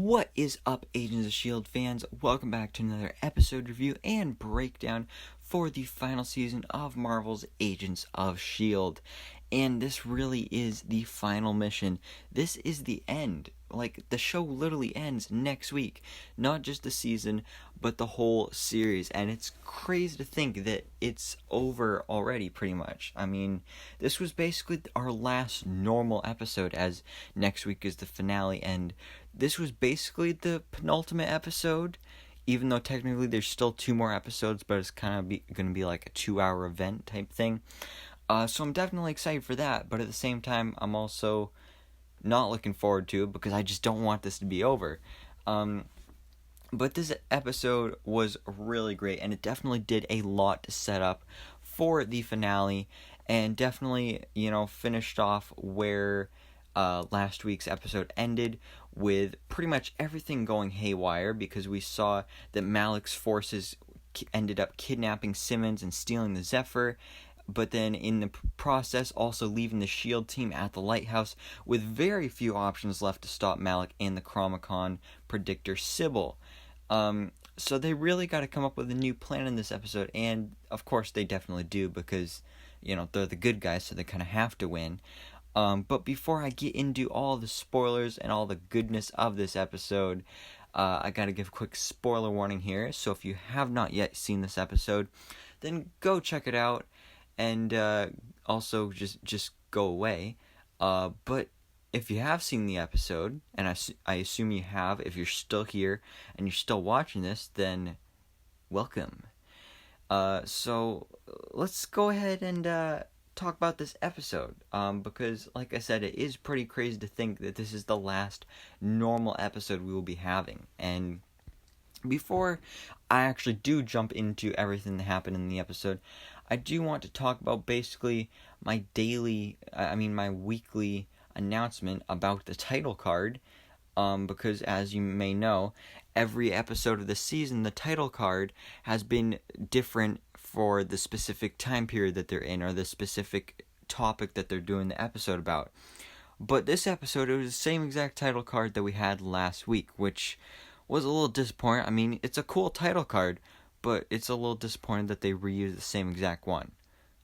What is up, Agents of S.H.I.E.L.D. fans? Welcome back to another episode review and breakdown for the final season of Marvel's Agents of S.H.I.E.L.D. And this really is the final mission. This is the end. The show literally ends next week. Not just the season, but the whole series. And it's crazy to think that it's over already, pretty much. I mean, this was basically our last normal episode, as next week is the finale. And this was basically the penultimate episode, even though technically there's still 2 more episodes, but it's kind of going to be like a 2-hour event type thing. So I'm definitely excited for that, but at the same time, I'm also not looking forward to it because I just don't want this to be over. But this episode was really great, and it definitely did a lot to set up for the finale, and definitely, finished off where last week's episode ended, with pretty much everything going haywire, because we saw that Malik's forces ended up kidnapping Simmons and stealing the Zephyr, but then in the process also leaving the S.H.I.E.L.D. team at the lighthouse with very few options left to stop Malik and the Chromicon predictor Sibyl. So they really got to come up with a new plan in this episode, and of course they definitely do, because they're the good guys, so they kind of have to win. But before I get into all the spoilers and all the goodness of this episode, I gotta give a quick spoiler warning here. So if you have not yet seen this episode, then go check it out, and also just go away. But if you have seen the episode, and I assume you have, if you're still here and you're still watching this, then welcome. So let's go ahead and talk about this episode, because like I said, it is pretty crazy to think that this is the last normal episode we will be having. And before I actually do jump into everything that happened in the episode, I do want to talk about basically my weekly announcement about the title card, because as you may know, every episode of the season, the title card has been different for the specific time period that they're in, or the specific topic that they're doing the episode about. But this episode, it was the same exact title card that we had last week, which was a little disappointing. I mean, it's a cool title card, but it's a little disappointing that they reused the same exact one.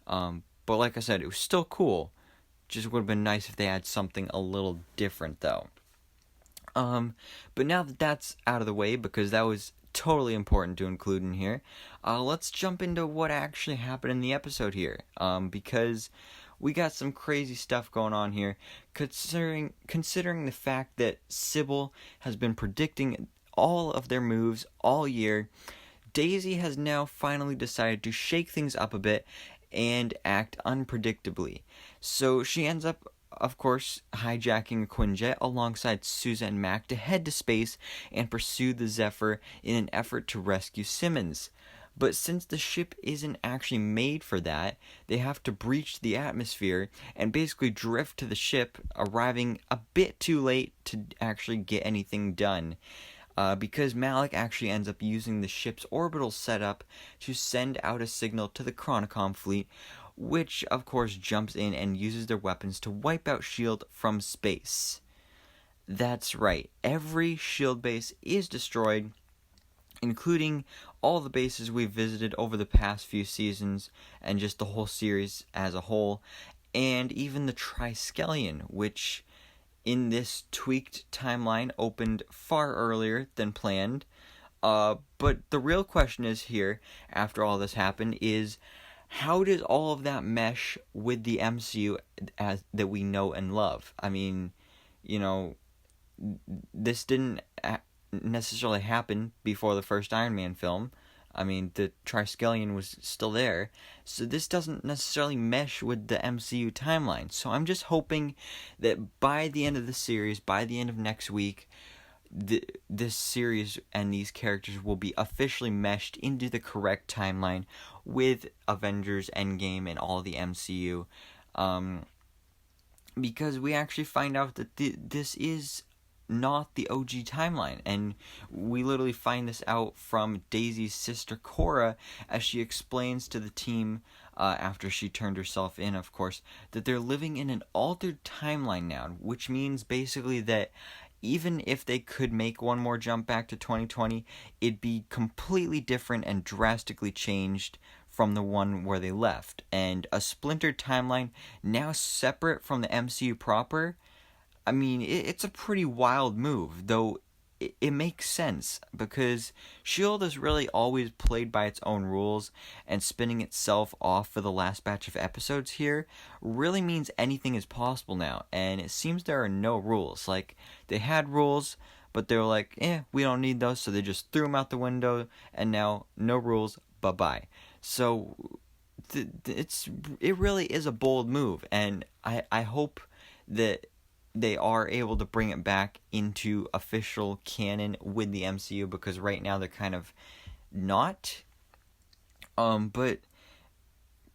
But like I said, it was still cool. Just would have been nice if they had something a little different, though. But now that that's out of the way, because that was totally important to include in here, let's jump into what actually happened in the episode here, because we got some crazy stuff going on here, considering the fact that Sibyl has been predicting all of their moves all year. Daisy has now finally decided to shake things up a bit and act unpredictably. So she ends up, of course, hijacking a Quinjet alongside Sousa and Mac to head to space and pursue the Zephyr in an effort to rescue Simmons. But since the ship isn't actually made for that, they have to breach the atmosphere and basically drift to the ship, arriving a bit too late to actually get anything done. Because Malik actually ends up using the ship's orbital setup to send out a signal to the Chromicon fleet, which of course jumps in and uses their weapons to wipe out S.H.I.E.L.D. from space. That's right, every S.H.I.E.L.D. base is destroyed, including all the bases we've visited over the past few seasons, and just the whole series as a whole, and even the Triskelion, which in this tweaked timeline opened far earlier than planned. But the real question is here, after all this happened, is how did all of that mesh with the MCU that we know and love? I mean, this didn't necessarily happen before the first Iron Man film. I mean, the Triskelion was still there, so this doesn't necessarily mesh with the MCU timeline. So I'm just hoping that by the end of the series, by the end of next week, this series and these characters will be officially meshed into the correct timeline with Avengers Endgame and all the MCU, because we actually find out that this is not the OG timeline, and we literally find this out from Daisy's sister Kora as she explains to the team, after she turned herself in, of course, that they're living in an altered timeline now, which means basically that even if they could make one more jump back to 2020, it'd be completely different and drastically changed from the one where they left. And a splintered timeline, now separate from the MCU proper, I mean, it's a pretty wild move, though it makes sense because S.H.I.E.L.D. has really always played by its own rules, and spinning itself off for the last batch of episodes here really means anything is possible now, and it seems there are no rules. Like, they had rules, but they were like, we don't need those, so they just threw them out the window, and now no rules, bye-bye. So, it really is a bold move, and I hope that they are able to bring it back into official canon with the MCU, because right now they're kind of not. But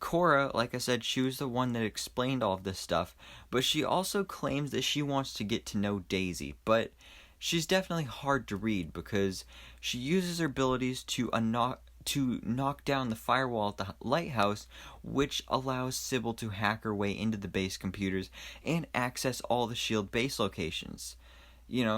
Kora, like I said, she was the one that explained all of this stuff, but she also claims that she wants to get to know Daisy, but she's definitely hard to read because she uses her abilities to knock down the firewall at the lighthouse, which allows Sibyl to hack her way into the base computers and access all the S.H.I.E.L.D. base locations,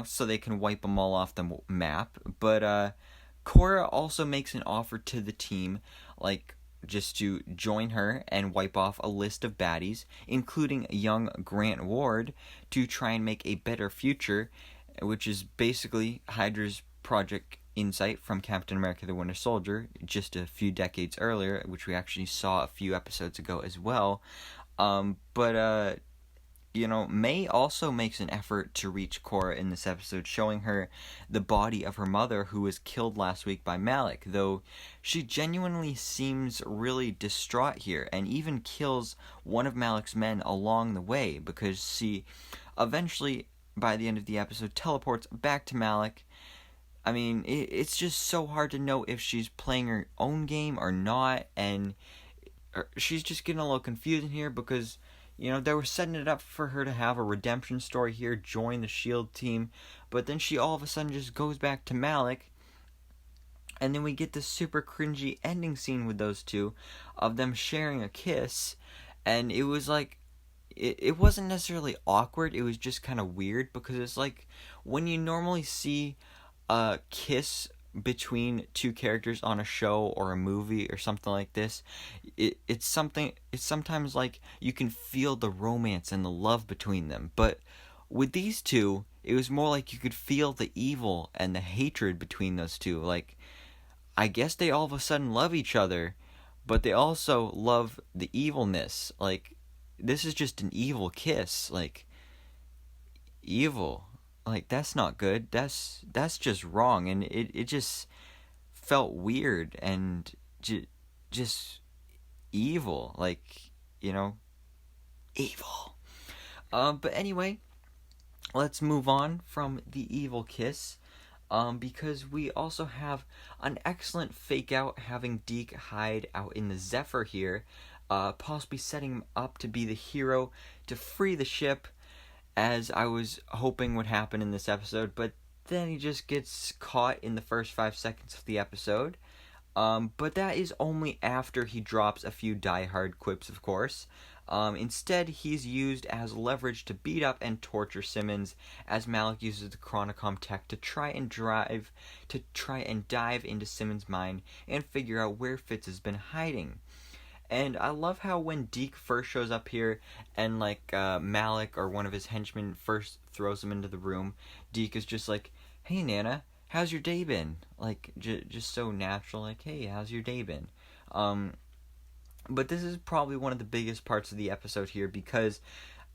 so they can wipe them all off the map. But Kora also makes an offer to the team, like, just to join her and wipe off a list of baddies, including young Grant Ward, to try and make a better future, which is basically Hydra's Project Insight from Captain America the Winter Soldier just a few decades earlier, which we actually saw a few episodes ago as well. But May also makes an effort to reach Kora in this episode, showing her the body of her mother who was killed last week by Malik, though she genuinely seems really distraught here and even kills one of Malik's men along the way, because she eventually, by the end of the episode, teleports back to Malik. I mean, it's just so hard to know if she's playing her own game or not, and she's just getting a little confusing here because, they were setting it up for her to have a redemption story here, join the S.H.I.E.L.D. team, but then she all of a sudden just goes back to Malik, and then we get this super cringy ending scene with those two, of them sharing a kiss, and it was like, it wasn't necessarily awkward, it was just kind of weird, because it's like, when you normally see a kiss between two characters on a show or a movie or something like this, it's sometimes like you can feel the romance and the love between them, but with these two, it was more like you could feel the evil and the hatred between those two. Like, I guess they all of a sudden love each other, but they also love the evilness. Like, this is just an evil kiss. Like, evil. Like, that's not good. That's just wrong. And it just felt weird and just evil. Like, evil. But anyway, let's move on from the evil kiss. Because we also have an excellent fake out having Deke hide out in the Zephyr here, possibly setting him up to be the hero to free the ship, as I was hoping would happen in this episode, but then he just gets caught in the first 5 seconds of the episode. But that is only after he drops a few die-hard quips, of course. Instead, he's used as leverage to beat up and torture Simmons, as Malik uses the Chronicom tech to try and dive into Simmons' mind and figure out where Fitz has been hiding. And I love how when Deke first shows up here and, like, Malik or one of his henchmen first throws him into the room, Deke is just like, hey, Nana, how's your day been? Like, just so natural, like, hey, how's your day been? But this is probably one of the biggest parts of the episode here, because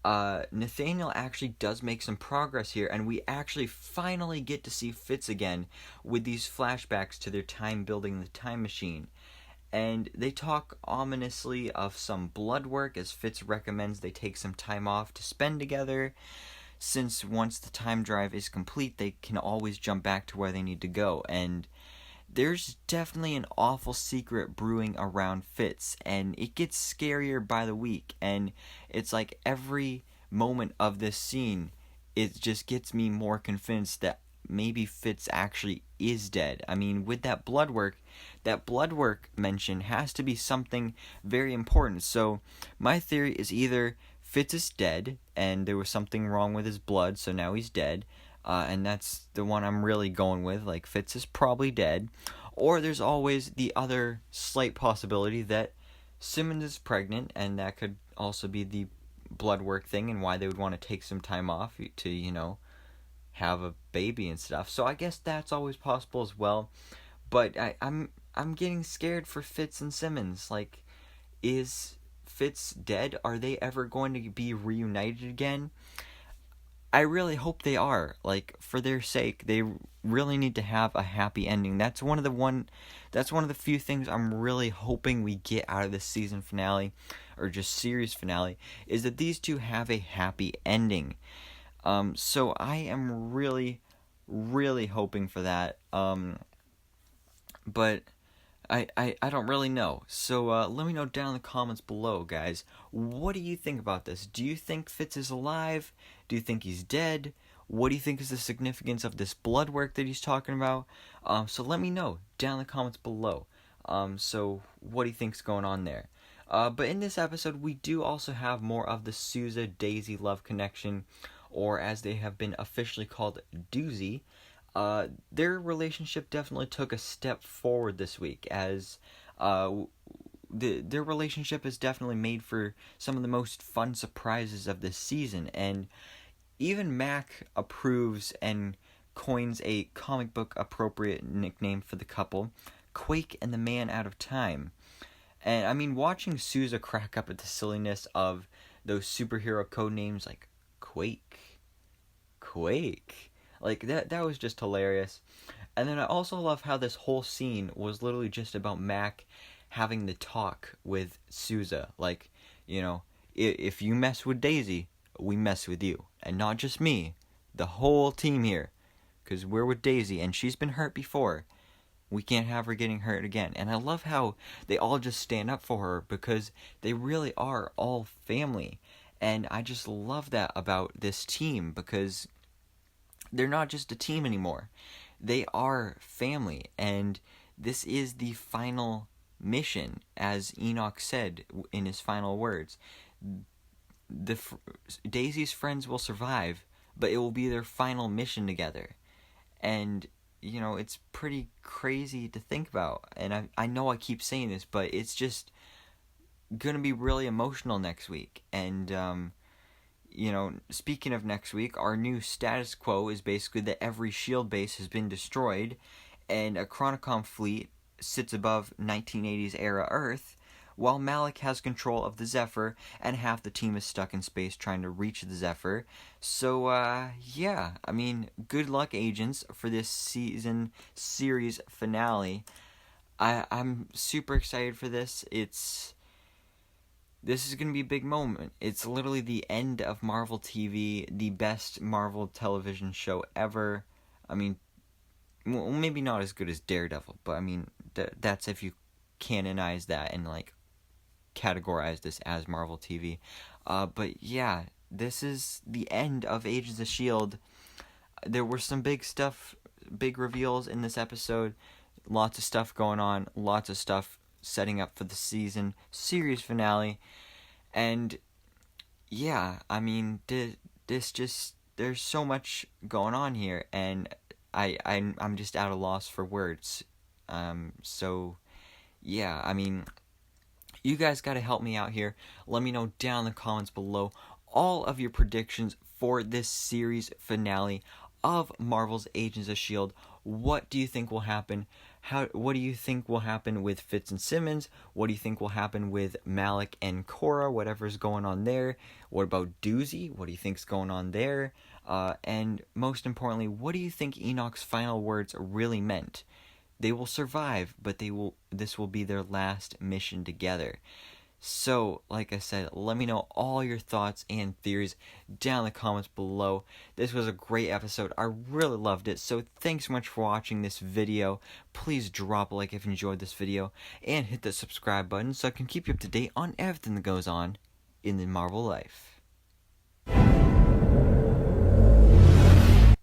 Nathaniel actually does make some progress here, and we actually finally get to see Fitz again with these flashbacks to their time building the time machine. And they talk ominously of some blood work, as Fitz recommends they take some time off to spend together, since once the time drive is complete, they can always jump back to where they need to go. And there's definitely an awful secret brewing around Fitz, and it gets scarier by the week, and it's like every moment of this scene, it just gets me more convinced that maybe Fitz actually is dead. I mean, with that blood work mention has to be something very important. So my theory is either Fitz is dead and there was something wrong with his blood, so now he's dead, and that's the one I'm really going with. Like, Fitz is probably dead. Or there's always the other slight possibility that Simmons is pregnant, and that could also be the blood work thing and why they would want to take some time off to, have a baby and stuff. So I guess that's always possible as well. But I'm getting scared for Fitz and Simmons. Like, is Fitz dead? Are they ever going to be reunited again? I really hope they are. Like, for their sake, they really need to have a happy ending. That's one of the few things I'm really hoping we get out of this season finale, or just series finale, is that these two have a happy ending. So I am really, really hoping for that. But I don't really know. So let me know down in the comments below, guys. What do you think about this? Do you think Fitz is alive? Do you think he's dead? What do you think is the significance of this blood work that he's talking about? So let me know down in the comments below. So what do you think's going on there? But in this episode, we do also have more of the Sousa-Daisy love connection, or as they have been officially called, Doozy. Their relationship definitely took a step forward this week, as their relationship is definitely made for some of the most fun surprises of this season, and even Mac approves and coins a comic book appropriate nickname for the couple, Quake and the Man Out of Time. And I mean, watching Sousa crack up at the silliness of those superhero code names like Quake, like that was just hilarious. And then I also love how this whole scene was literally just about Mac having the talk with Sousa. Like, if you mess with Daisy, we mess with you. And not just me, the whole team here. Because we're with Daisy, and she's been hurt before. We can't have her getting hurt again. And I love how they all just stand up for her, because they really are all family. And I just love that about this team, because they're not just a team anymore. They are family, and this is the final mission, as Enoch said in his final words. Daisy's friends will survive, but it will be their final mission together. And, it's pretty crazy to think about. And I know I keep saying this, but it's just going to be really emotional next week. And, speaking of next week, our new status quo is basically that every S.H.I.E.L.D. base has been destroyed, and a Chronicom fleet sits above 1980s era Earth, while Malik has control of the Zephyr, and half the team is stuck in space trying to reach the Zephyr. So, yeah, I mean, good luck, agents, for this season series finale. I'm super excited for this. This is going to be a big moment. It's literally the end of Marvel TV, the best Marvel television show ever. I mean, well, maybe not as good as Daredevil, but I mean, that's if you canonize that and, like, categorize this as Marvel TV. But yeah, this is the end of Agents of S.H.I.E.L.D. There were some big reveals in this episode. Lots of stuff going on, lots of stuff setting up for the season series finale. And yeah, I mean, there's so much going on here, and I'm just at a loss for words. So yeah, I mean, you guys got to help me out here. Let me know down in the comments below all of your predictions for this series finale of Marvel's Agents of S.H.I.E.L.D. What do you think will happen? What do you think will happen with Fitz and Simmons? What do you think will happen with Malik and Kora, whatever's going on there? What about Doozy? What do you think's going on there? And most importantly, what do you think Enoch's final words really meant? They will survive, but this will be their last mission together. So, like I said, let me know all your thoughts and theories down in the comments below. This was a great episode. I really loved it. So, thanks so much for watching this video. Please drop a like if you enjoyed this video, and hit the subscribe button so I can keep you up to date on everything that goes on in the Marvel life.